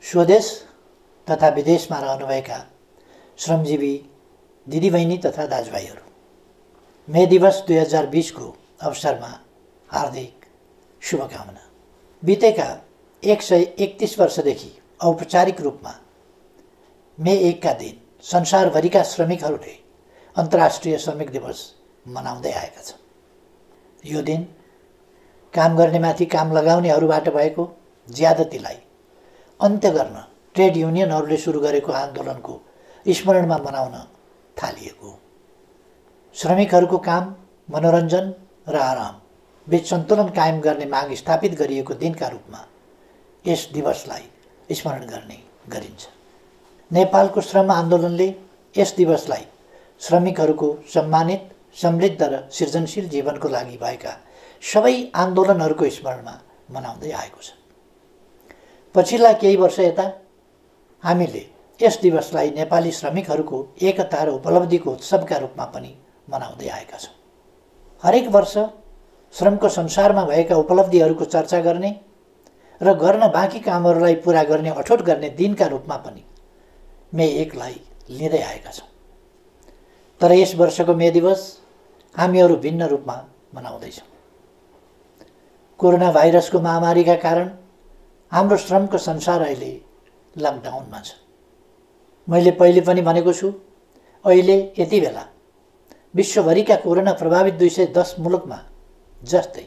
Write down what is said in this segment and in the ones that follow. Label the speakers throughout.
Speaker 1: स्वदेश तथा विदेशमा रहनुभएका श्रमजीवी दिदीबहिनी तथा दाजुभाइहरू, मे दिवस 2020 को अवसरमा हार्दिक शुभकामना। बितेका 131 वर्षदेखि औपचारिक रूपमा मे 1 का दिन संसारभरिका श्रमिकहरूले अन्तर्राष्ट्रिय श्रमिक दिवस मनाउँदै आएका छन्। यो दिन काम गर्नेमाथि काम लगाउनेहरूबाट भएको ज्यादतीलाई अन्त्य गर्न ट्रेड युनियनहरूले सुरु गरेको आन्दोलनको स्मरणमा मनाउन थालिएको हो। श्रमिकहरूको काम, मनोरञ्जन र आराम बीच सन्तुलन कायम गर्ने माग स्थापित गरिएको दिनका रूपमा यस दिवसलाई स्मरण गर्ने गरिन्छ। नेपालको श्रम आन्दोलनले यस दिवसलाई श्रमिकहरूको सम्मानित, समृद्ध र सृजनशील जीवनको लागि भएका सबै आन्दोलनहरूको स्मरणमा मनाउँदै आएको छ। पछिल्ला केही वर्ष यता हामीले यस दिवसलाई नेपाली श्रमिकहरूको एकता र उपलब्धिको उत्सवका रूपमा पनि मनाउँदै आएका छौँ। हरेक वर्ष श्रमको संसारमा भएका उपलब्धिहरूको चर्चा गर्ने र गर्न बाँकी कामहरूलाई पुरा गर्ने अठोट गर्ने दिनका रूपमा पनि मे 1 लाई लिँदै आएका छौँ। तर यस वर्षको मे दिवस हामीहरू भिन्न रूपमा मनाउँदैछौँ। कोरोना भाइरसको महामारीका कारण हाम्रो श्रमको संसार अहिले लकडाउनमा छ। मैले पहिले पनि भनेको छु, अहिले यति बेला विश्वभरिका कोरोना प्रभावित 210 मुलुकमा जस्तै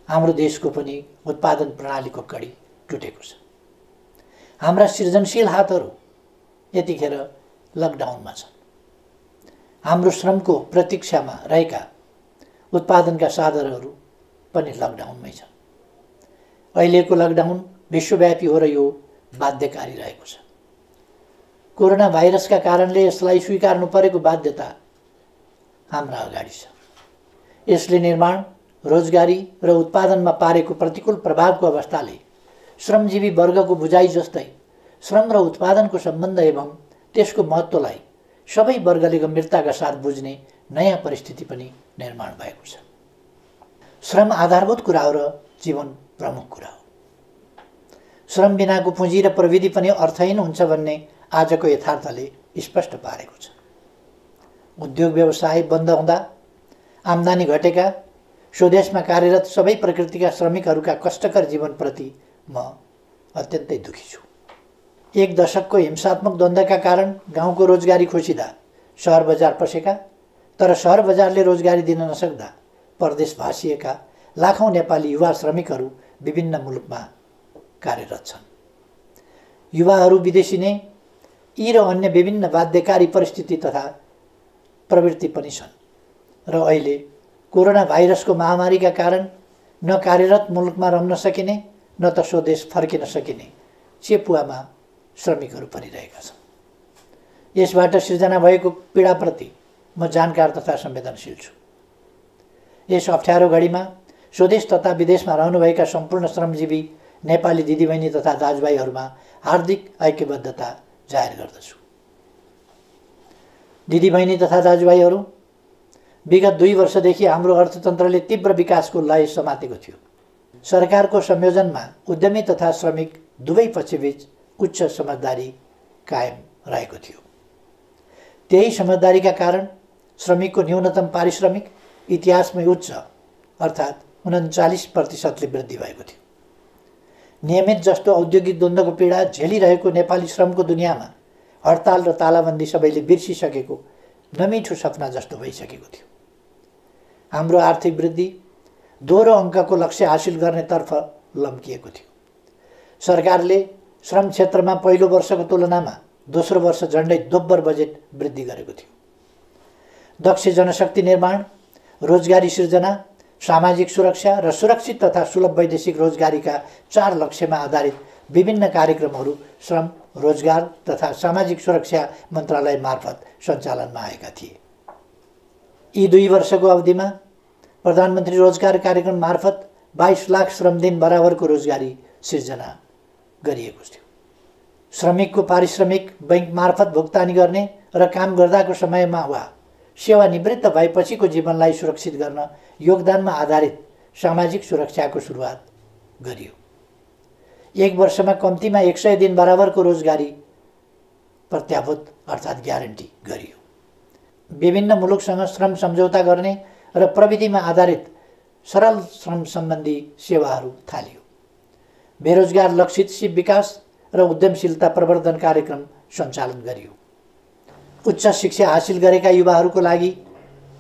Speaker 1: हाम्रो देशको पनि उत्पादन प्रणालीको कडी टुटेको छ। हाम्रा सृजनशील हातहरू यतिखेर लकडाउनमा छन्। हाम्रो श्रमको प्रतीक्षामा रहेका उत्पादनका साधनहरू पनि लकडाउनमै छन्। अहिलेको लकडाउन विश्वव्यापी हो र यो बाध्यकारी रहेको छ। कोरोना भाइरसका कारणले यसलाई स्वीकार्नु परेको बाध्यता हाम्रा अगाडि छ। यसले निर्माण, रोजगारी र उत्पादनमा पारेको प्रतिकूल प्रभावको अवस्थाले श्रमजीवी वर्गको बुझाइ जस्तै श्रम र उत्पादनको सम्बन्ध एवं त्यसको महत्त्वलाई सबै वर्गले गम्भीरताका साथ बुझ्ने नयाँ परिस्थिति पनि निर्माण भएको छ। श्रम आधारभूत कुरा हो र जीवन प्रमुख कुरा हो। श्रम बिनाको पुँजी र प्रविधि पनि अर्थहीन हुन्छ भन्ने आजको यथार्थले स्पष्ट पारेको छ। उद्योग व्यवसाय बन्द हुँदा आम्दानी घटेका, स्वदेशमा कार्यरत सबै प्रकृतिका श्रमिकहरूका कष्टकर जीवनप्रति म अत्यन्तै दुखी छु। 1 दशकको हिंसात्मक द्वन्द्वका कारण गाउँको रोजगारी खोसिँदा सहर बजार पसेका, तर सहर बजारले रोजगारी दिन नसक्दा परदेश भासिएका लाखौँ नेपाली युवा श्रमिकहरू विभिन्न मुलुकमा कार्यरत छन्। युवाहरू विदेशिने यी र अन्य विभिन्न बाध्यकारी परिस्थिति तथा प्रवृत्ति पनि छन् र अहिले कोरोना भाइरसको महामारीका कारण न कार्यरत मुलुकमा रहन सकिने न त स्वदेश फर्किन सकिने चेपुवामा श्रमिकहरू परिरहेका छन्। यसबाट सृजना भएको पीडाप्रति म जानकार तथा संवेदनशील छु। यस अप्ठ्यारो घडीमा स्वदेश तथा विदेशमा रहनुभएका सम्पूर्ण श्रमजीवी नेपाली दिदीबहिनी तथा दाजुभाइहरूमा हार्दिक ऐक्यबद्धता जाहेर गर्दछु। दिदीबहिनी तथा दाजुभाइहरू, विगत 2 वर्षदेखि हाम्रो अर्थतन्त्रले तीव्र विकासको लय समातेको थियो। सरकारको संयोजनमा उद्यमी तथा श्रमिक दुवै पक्षबीच उच्च समझदारी कायम रहेको थियो। त्यही समझदारीका कारण श्रमिकको न्यूनतम पारिश्रमिक इतिहासमै उच्च अर्थात् 39% वृद्धि भएको थियो। नियमित जस्तो औद्योगिक द्वन्द्वको पीडा झेलिरहेको नेपाली श्रमको दुनियाँमा हडताल र तालाबन्दी सबैले बिर्सिसकेको नमिठो सपना जस्तो भइसकेको थियो। हाम्रो आर्थिक वृद्धि दोहोरो अङ्कको लक्ष्य हासिल गर्नेतर्फ लम्किएको थियो। सरकारले श्रम क्षेत्रमा पहिलो वर्षको तुलनामा दोस्रो वर्ष झन्डै दोब्बर बजेट वृद्धि गरेको थियो। दक्ष जनशक्ति निर्माण, रोजगारी सृजना, सामाजिक सुरक्षा र सुरक्षित तथा सुलभ वैदेशिक रोजगारीका 4 लक्ष्यमा आधारित विभिन्न कार्यक्रमहरू श्रम, रोजगार तथा सामाजिक सुरक्षा मन्त्रालय मार्फत सञ्चालनमा आएका थिए। यी 2 वर्षको अवधिमा प्रधानमन्त्री रोजगार कार्यक्रम मार्फत 22 लाख श्रमदिन बराबरको रोजगारी सृजना गरिएको थियो। श्रमिकको पारिश्रमिक बैंक मार्फत भुक्तानी गर्ने र काम गर्दाको समयमा वा सेवानिवृत्त भएपछिको जीवनलाई सुरक्षित गर्न योगदानमा आधारित सामाजिक सुरक्षाको सुरुवात गरियो। 1 वर्षमा कम्तीमा 100 दिन बराबरको रोजगारी प्रत्याभूत अर्थात् ग्यारेन्टी गरियो। विभिन्न मुलुकसँग श्रम सम्झौता गर्ने र प्रविधिमा आधारित सरल श्रम सम्बन्धी सेवाहरू थालियो। बेरोजगार लक्षित सिप विकास र उद्यमशीलता प्रवर्धन कार्यक्रम सञ्चालन गरियो। उच्च शिक्षा हासिल गरेका युवाहरूको लागि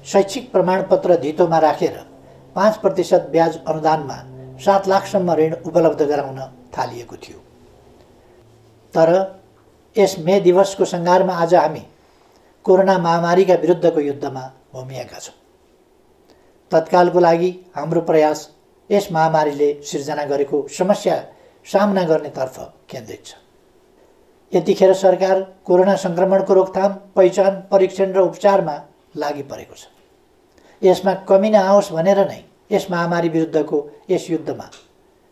Speaker 1: शैक्षिक प्रमाणपत्र धितोमा राखेर 5% ब्याज अनुदानमा 7 लाखसम्म ऋण उपलब्ध गराउन थालिएको थियो। तर यस मे दिवसको सङ्घारमा आज हामी कोरोना महामारीका विरुद्धको युद्धमा होमिएका छौँ। तत्कालको लागि हाम्रो प्रयास यस महामारीले सिर्जना गरेको समस्या सामना गर्नेतर्फ केन्द्रित छ। यतिखेर सरकार कोरोना सङ्क्रमणको रोकथाम, पहिचान, परीक्षण र उपचारमा लागि परेको छ। यसमा कमी नआओस् भनेर नै यस महामारी विरुद्धको यस युद्धमा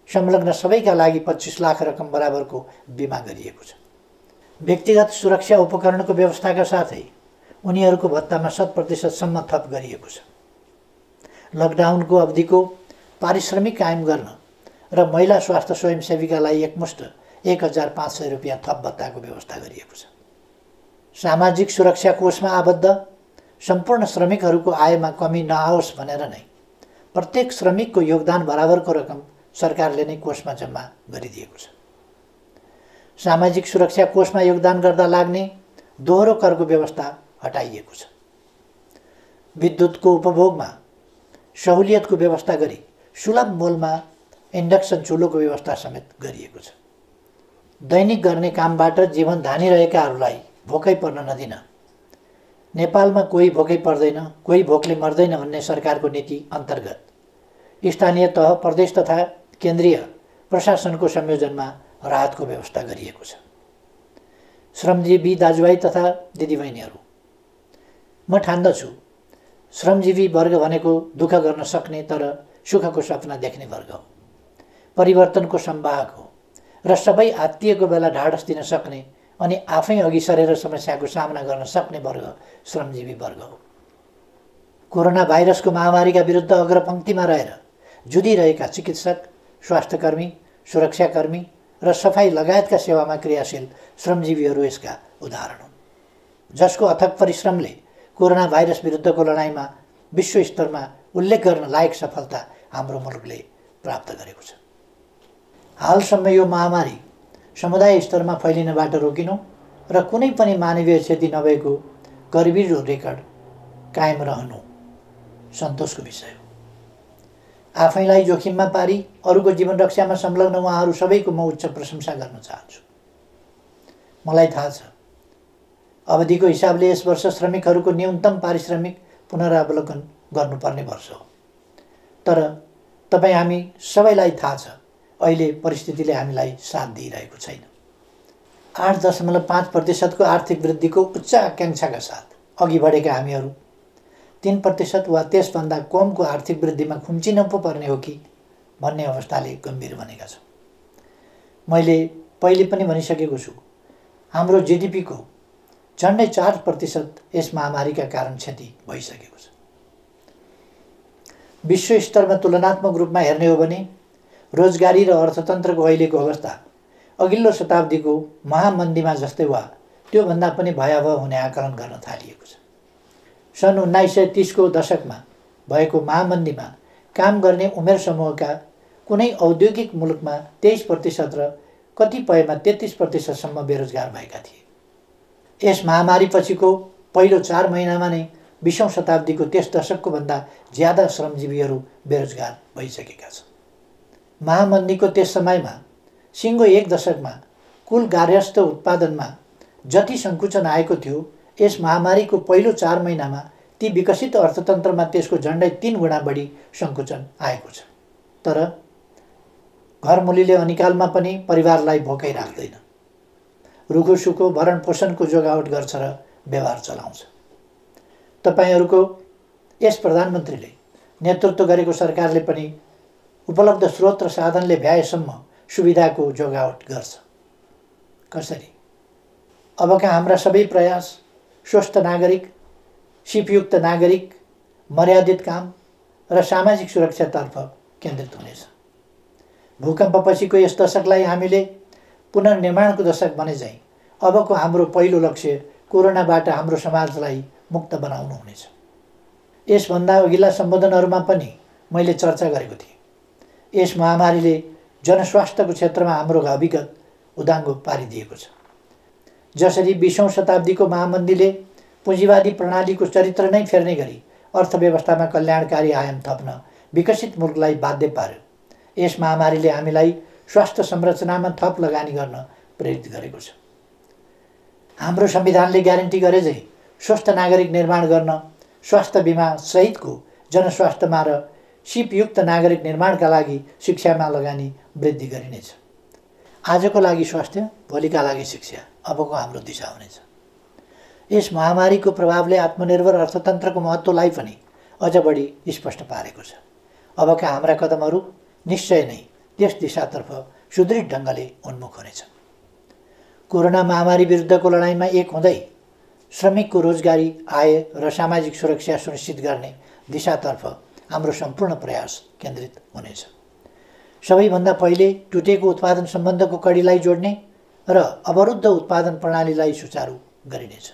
Speaker 1: संलग्न सबैका लागि 25 लाख रकम बराबरको बिमा गरिएको छ। व्यक्तिगत सुरक्षा उपकरणको व्यवस्थाका साथै उनीहरूको भत्तामा 100% सम्म थप गरिएको छ। लकडाउनको अवधिको पारिश्रमिक कायम गर्न र महिला स्वास्थ्य स्वयंसेवीकालाई एकमुष्ट 1500 रुपियाँ थप भत्ताको व्यवस्था गरिएको छ। सामाजिक सुरक्षा कोषमा आबद्ध सम्पूर्ण श्रमिकहरूको आयमा कमी नआओस् भनेर नै प्रत्येक श्रमिकको योगदान बराबरको रकम सरकारले नै कोषमा जम्मा गरिदिएको छ। सामाजिक सुरक्षा कोषमा योगदान गर्दा लाग्ने दोहोरो करको व्यवस्था हटाइएको छ। विद्युतको उपभोगमा सहुलियतको व्यवस्था गरी सुलभ मूल्यमा इन्डक्सन चुलोको व्यवस्था समेत गरिएको छ। दैनिक गर्ने कामबाट जीवन धानिरहेकाहरूलाई भोकै पर्न नदिन नेपालमा कोही भोकै पर्दैन, कोही भोकले मर्दैन भन्ने सरकारको नीति अन्तर्गत स्थानीय तह, प्रदेश तथा केन्द्रीय प्रशासनको संयोजनमा राहतको व्यवस्था गरिएको छ। श्रमजीवी दाजुभाइ तथा दिदीबहिनीहरू, म ठान्दछु श्रमजीवी वर्ग भनेको दुःख गर्न सक्ने तर सुखको सपना देख्ने वर्ग हो, परिवर्तनको संवाहक हो र सबै आत्तिएको बेला ढाडस दिन सक्ने अनि आफै अघि सरेर समस्याको सामना गर्न सक्ने वर्ग श्रमजीवी वर्ग हो। कोरोना भाइरसको महामारीका विरुद्ध अग्रपङ्क्तिमा रहेर जुधिरहेका चिकित्सक, स्वास्थ्यकर्मी, सुरक्षाकर्मी र सफाई लगायतका सेवामा क्रियाशील श्रमजीवीहरू यसका उदाहरण हुन्, जसको अथक परिश्रमले कोरोना भाइरस विरुद्धको लडाइँमा विश्व स्तरमा उल्लेख गर्न लायक सफलता हाम्रो मुलुकले प्राप्त गरेको छ। हालसम्म यो महामारी समुदाय स्तरमा फैलिनबाट रोकिनु र कुनै पनि मानवीय क्षति नभएको गरिबीको रेकर्ड कायम रहनु सन्तोषको विषय हो। आफैलाई जोखिममा पारी अरूको जीवन रक्षामा संलग्न उहाँहरू सबैको म उच्च प्रशंसा गर्न चाहन्छु। मलाई थाहा छ अवधिको हिसाबले यस वर्ष श्रमिकहरूको न्यूनतम पारिश्रमिक पुनरावलोकन गर्नुपर्ने वर्ष हो। तर तपाईँ हामी सबैलाई थाहा छ अहिले परिस्थितिले हामीलाई साथ दिइरहेको छैन। 8.5% को आर्थिक वृद्धिको उच्च आकाङ्क्षाका साथ अघि बढेका हामीहरू 3% वा त्यसभन्दा कमको आर्थिक वृद्धिमा खुम्चिन पो पर्ने हो कि भन्ने अवस्थाले गम्भीर बनेका छौँ। मैले पहिले पनि भनिसकेको छु, हाम्रो जीडीपीको झन्डै 4% यस महामारीका कारण क्षति भइसकेको छ। विश्व स्तरमा तुलनात्मक रूपमा हेर्ने हो भने रोजगारी र अर्थतन्त्रको अहिलेको अवस्था अघिल्लो शताब्दीको महामन्दीमा जस्तै वा त्योभन्दा पनि भयावह हुने आकलन गर्न थालिएको छ। सन् 1930 को दशकमा भएको महामन्दीमा काम गर्ने उमेर समूहका कुनै औद्योगिक मुलुकमा 23% र कतिपयमा 33% सम्म बेरोजगार भएका थिए। यस महामारी पछिको पहिलो 4 महिनामा नै 20औं शताब्दीको त्यस दशकको भन्दा ज्यादा श्रमजीवीहरू बेरोजगार भइसकेका छन्। महामन्दीको त्यस समयमा सिङ्गो 1 दशकमा कुल गार्हस्थ्य उत्पादनमा जति सङ्कुचन आएको थियो, यस महामारीको पहिलो 4 महिनामा ती विकसित अर्थतन्त्रमा त्यसको झन्डै 3 गुणा बढी सङ्कुचन आएको छ। तर घरमुलीले अनिकालमा पनि परिवारलाई भोकै राख्दैन, रुखोसुखो भरण पोषणको जोगावट गर्छ र व्यवहार चलाउँछ। तपाईँहरूको यस प्रधानमन्त्रीले नेतृत्व गरेको सरकारले पनि उपलब्ध स्रोत र साधनले भ्याएसम्म सुविधाको जोगावट गर्छ। कसरी? अबका हाम्रा सबै प्रयास स्वस्थ नागरिक, सिपयुक्त नागरिक, मर्यादित काम र सामाजिक सुरक्षातर्फ केन्द्रित हुनेछ। भूकम्पपछिको यस दशकलाई हामीले पुनर्निर्माणको दशक भने चाहिँ अबको हाम्रो पहिलो लक्ष्य कोरोनाबाट हाम्रो समाजलाई मुक्त बनाउनु हुनेछ। यसभन्दा अघिल्ला सम्बोधनहरूमा पनि मैले चर्चा गरेको थिएँ। यस महामारीले जनस्वास्थ्यको क्षेत्रमा हाम्रो अभिगत उदाङ्गो पारिदिएको छ। जसरी 20औं शताब्दीको महामन्दीले पुँजीवादी प्रणालीको चरित्र नै फेर्ने गरी अर्थव्यवस्थामा कल्याणकारी आयाम थप्न विकसित मुलुकलाई बाध्य पार्यो, यस महामारीले हामीलाई स्वास्थ्य संरचनामा थप लगानी गर्न प्रेरित गरेको छ। हाम्रो संविधानले ग्यारेन्टी गरे झै स्वस्थ नागरिक निर्माण गर्न स्वास्थ्य बिमा सहितको जनस्वास्थ्यमा र सिपयुक्त नागरिक निर्माणका लागि शिक्षामा लगानी वृद्धि गरिनेछ। आजको लागि स्वास्थ्य, भोलिका लागि शिक्षा अबको हाम्रो दिशा हुनेछ। यस महामारीको प्रभावले आत्मनिर्भर अर्थतन्त्रको महत्त्वलाई पनि अझ बढी स्पष्ट पारेको छ। अबका हाम्रा कदमहरू निश्चय नै त्यस दिशातर्फ सुदृढ ढङ्गले उन्मुख हुनेछन्। कोरोना महामारी विरुद्धको लडाइँमा एक हुँदै श्रमिकको रोजगारी, आय र सामाजिक सुरक्षा सुनिश्चित गर्ने दिशातर्फ हाम्रो सम्पूर्ण प्रयास केन्द्रित हुनेछ। सबैभन्दा पहिले टुटेको उत्पादन सम्बन्धको कडीलाई जोड्ने र अवरुद्ध उत्पादन प्रणालीलाई सुचारू गरिनेछ।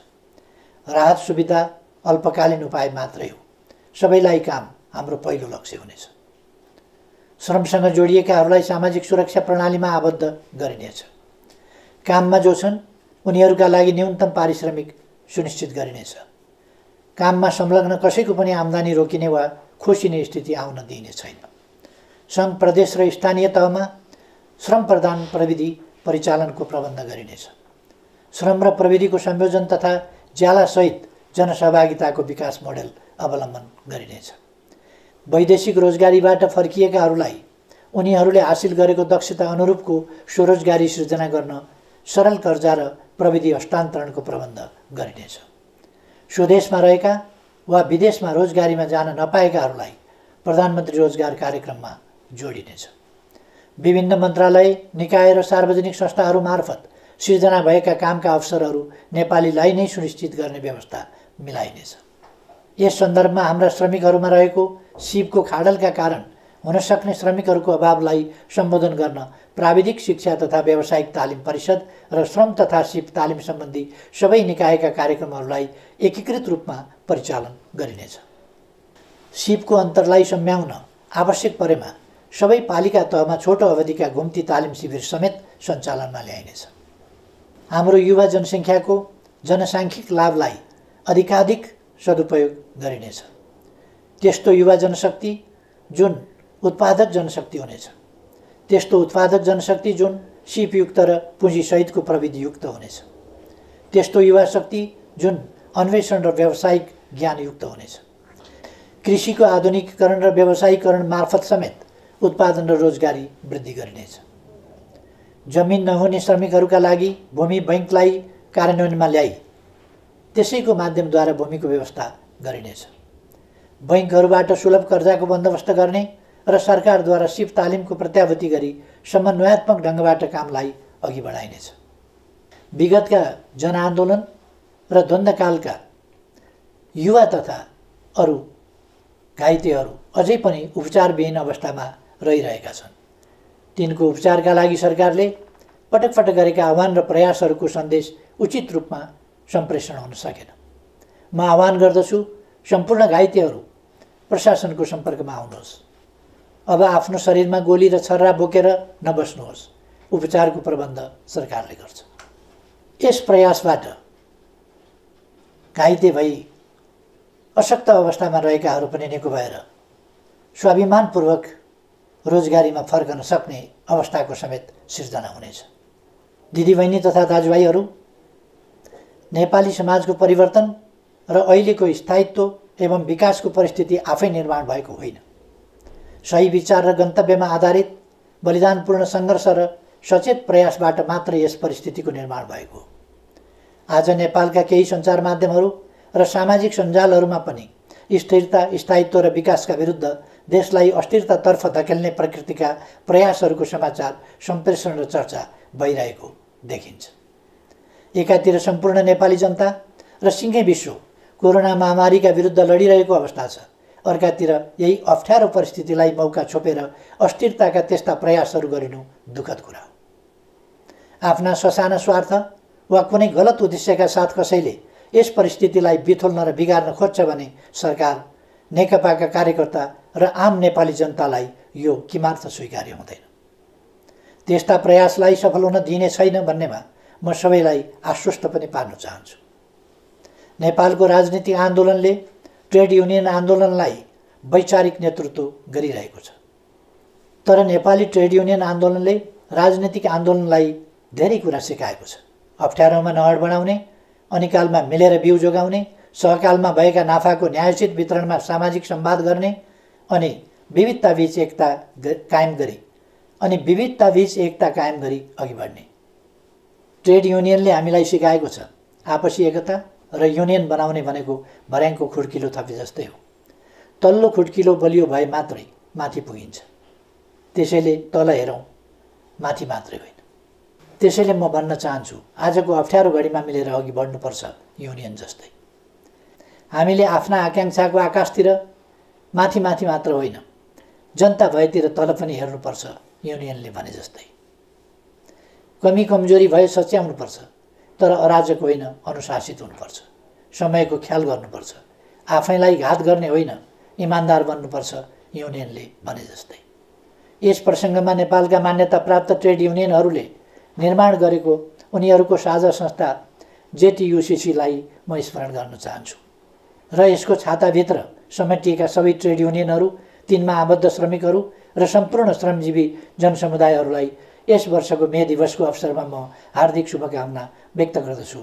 Speaker 1: राहत सुविधा अल्पकालीन उपाय मात्रै हो, सबैलाई काम हाम्रो पहिलो लक्ष्य हुनेछ। श्रमसँग जोडिएकाहरूलाई सामाजिक सुरक्षा प्रणालीमा आबद्ध गरिनेछ। काममा जो छन् उनीहरूका लागि न्यूनतम पारिश्रमिक सुनिश्चित गरिनेछ। काममा संलग्न कसैको पनि आम्दानी रोकिने वा खोसिने स्थिति आउन दिइने छैन। सङ्घ, प्रदेश र स्थानीय तहमा श्रम प्रदान प्रविधि परिचालनको प्रबन्ध गरिनेछ। श्रम र प्रविधिको संयोजन तथा ज्यालासहित जनसहभागिताको विकास मोडेल अवलम्बन गरिनेछ। वैदेशिक रोजगारीबाट फर्किएकाहरूलाई उनीहरूले हासिल गरेको दक्षता अनुरूपको स्वरोजगारी सृजना गर्न सरल कर्जा र प्रविधि हस्तान्तरणको प्रबन्ध गरिनेछ। स्वदेशमा रहेका वा विदेशमा रोजगारीमा जान नपाएकाहरूलाई प्रधानमन्त्री रोजगार कार्यक्रममा जोडिनेछ। विभिन्न मन्त्रालय, निकाय र सार्वजनिक संस्थाहरू मार्फत सिर्जना भएका कामका अवसरहरू नेपालीलाई नै सुनिश्चित गर्ने व्यवस्था मिलाइनेछ। यस सन्दर्भमा हाम्रा श्रमिकहरूमा रहेको सिपको खाडलका कारण हुन सक्ने श्रमिकहरूको अभावलाई सम्बोधन गर्न प्राविधिक शिक्षा तथा व्यावसायिक तालिम परिषद र श्रम तथा सिप तालिम सम्बन्धी सबै निकायका कार्यक्रमहरूलाई एकीकृत रूपमा परिचालन गरिनेछ। सिपको अन्तरलाई सम्याउन आवश्यक परेमा सबै पालिका तहमा छोटो अवधिका घुम्ती तालिम शिविर समेत सञ्चालनमा ल्याइनेछ। हाम्रो युवा जनसङ्ख्याको जनसाङ्ख्यिक लाभलाई अधिकाधिक सदुपयोग गरिनेछ। त्यस्तो युवा जनशक्ति जुन उत्पादक जनशक्ति हुनेछ, त्यस्तो उत्पादक जनशक्ति जुन सिपयुक्त र पुँजीसहितको प्रविधियुक्त हुनेछ, त्यस्तो युवा शक्ति जुन अन्वेषण र व्यावसायिक ज्ञानयुक्त हुनेछ। कृषिको आधुनिकीकरण र व्यावसायीकरण मार्फत समेत उत्पादन र रोजगारी वृद्धि गरिनेछ। जमिन नहुने श्रमिकहरूका लागि भूमि बैङ्कलाई कार्यान्वयनमा ल्याई त्यसैको माध्यमद्वारा भूमिको व्यवस्था गरिनेछ। बैङ्कहरूबाट सुलभ कर्जाको बन्दोबस्त गर्ने र सरकारद्वारा सिप तालिमको प्रत्याभूति गरी समन्वयात्मक ढङ्गबाट कामलाई अघि बढाइनेछ। विगतका जनआन्दोलन र द्वन्द्वकालका युवा तथा अरू घाइतेहरू अझै पनि उपचारविहीन अवस्थामा रहिरहेका छन्। तिनको उपचारका लागि सरकारले पटक पटक गरेका आह्वान र प्रयासहरूको सन्देश उचित रूपमा सम्प्रेषण हुन सकेन। म आह्वान गर्दछु सम्पूर्ण घाइतेहरू प्रशासनको सम्पर्कमा आउनुहोस्। अब आफ्नो शरीरमा गोली र छर्रा बोकेर नबस्नुहोस्। उपचारको प्रबन्ध सरकारले गर्छ। यस प्रयासबाट घाइते भई अशक्त अवस्थामा रहेकाहरू पनि निको भएर स्वाभिमानपूर्वक रोजगारीमा फर्कन सक्ने अवस्थाको समेत सिर्जना हुनेछ। दिदीबहिनी तथा दाजुभाइहरू, नेपाली समाजको परिवर्तन र अहिलेको स्थायित्व एवं विकासको परिस्थिति आफै निर्माण भएको होइन। सही विचार र गन्तव्यमा आधारित बलिदानपूर्ण सङ्घर्ष र सचेत प्रयासबाट मात्र यस परिस्थितिको निर्माण भएको हो। आज नेपालका केही सञ्चार माध्यमहरू र सामाजिक सञ्जालहरूमा पनि स्थिरता, स्थायित्व र विकासका विरुद्ध देशलाई अस्थिरतातर्फ धकेल्ने प्रकृतिका प्रयासहरूको समाचार सम्प्रेषण र चर्चा भइरहेको देखिन्छ। एकातिर सम्पूर्ण नेपाली जनता र सिङ्गै विश्व कोरोना महामारीका विरुद्ध लडिरहेको अवस्था छ। अर्कातिर यही अप्ठ्यारो परिस्थितिलाई मौका छोपेर अस्थिरताका त्यस्ता प्रयासहरू गरिनु दुःखद कुरा हो। आफ्ना ससाना स्वार्थ वा कुनै गलत उद्देश्यका साथ कसैले यस परिस्थितिलाई बिथोल्न र बिगार्न खोज्छ भने सरकार, नेकपाका कार्यकर्ता र आम नेपाली जनतालाई यो किमार्थ स्वीकार्य हुँदैन। त्यस्ता प्रयासलाई सफल हुन दिइने छैन भन्नेमा म सबैलाई आश्वस्त पनि पार्न चाहन्छु। नेपालको राजनीतिक आन्दोलनले ट्रेड युनियन आन्दोलनलाई वैचारिक नेतृत्व गरिरहेको छ, तर नेपाली ट्रेड युनियन आन्दोलनले राजनीतिक आन्दोलनलाई धेरै कुरा सिकाएको छ। अप्ठ्यारोमा नहड बनाउने, अनिकालमा मिलेर बिउ जोगाउने, सहकालमा भएका नाफाको न्यायोचित वितरणमा सामाजिक संवाद गर्ने अनि विविधताबीच एकता कायम गरी अघि बढ्ने। ट्रेड युनियनले हामीलाई सिकाएको छ आपसी एकता र युनियन बनाउने भनेको भर्याङको खुड्किलो थपे जस्तै हो। तल्लो खुड्किलो बलियो भए मात्रै माथि पुगिन्छ। त्यसैले तल हेरौँ, माथि मात्रै होइन। त्यसैले म भन्न चाहन्छु, आजको अप्ठ्यारो घडीमा मिलेर अघि बढ्नुपर्छ युनियन जस्तै। हामीले आफ्ना आकाङ्क्षाको आकाशतिर माथि मात्र होइन, जनता भएतिर तल पनि हेर्नुपर्छ युनियनले भने जस्तै। कमी कमजोरी भए सच्याउनुपर्छ, तर अराजक होइन, अनुशासित हुनुपर्छ। समयको ख्याल गर्नुपर्छ, आफैलाई घात गर्ने होइन, इमान्दार बन्नुपर्छ युनियनले भने जस्तै। यस प्रसङ्गमा नेपालका मान्यता प्राप्त ट्रेड युनियनहरूले निर्माण गरेको उनीहरूको साझा संस्था जेटियुसीलाई म स्मरण गर्न चाहन्छु र यसको छाताभित्र समेटिएका सबै ट्रेड युनियनहरू, तिनमा आबद्ध श्रमिकहरू र सम्पूर्ण श्रमजीवी जनसमुदायहरूलाई यस वर्षको मे दिवसको अवसरमा म हार्दिक शुभकामना व्यक्त गर्दछु।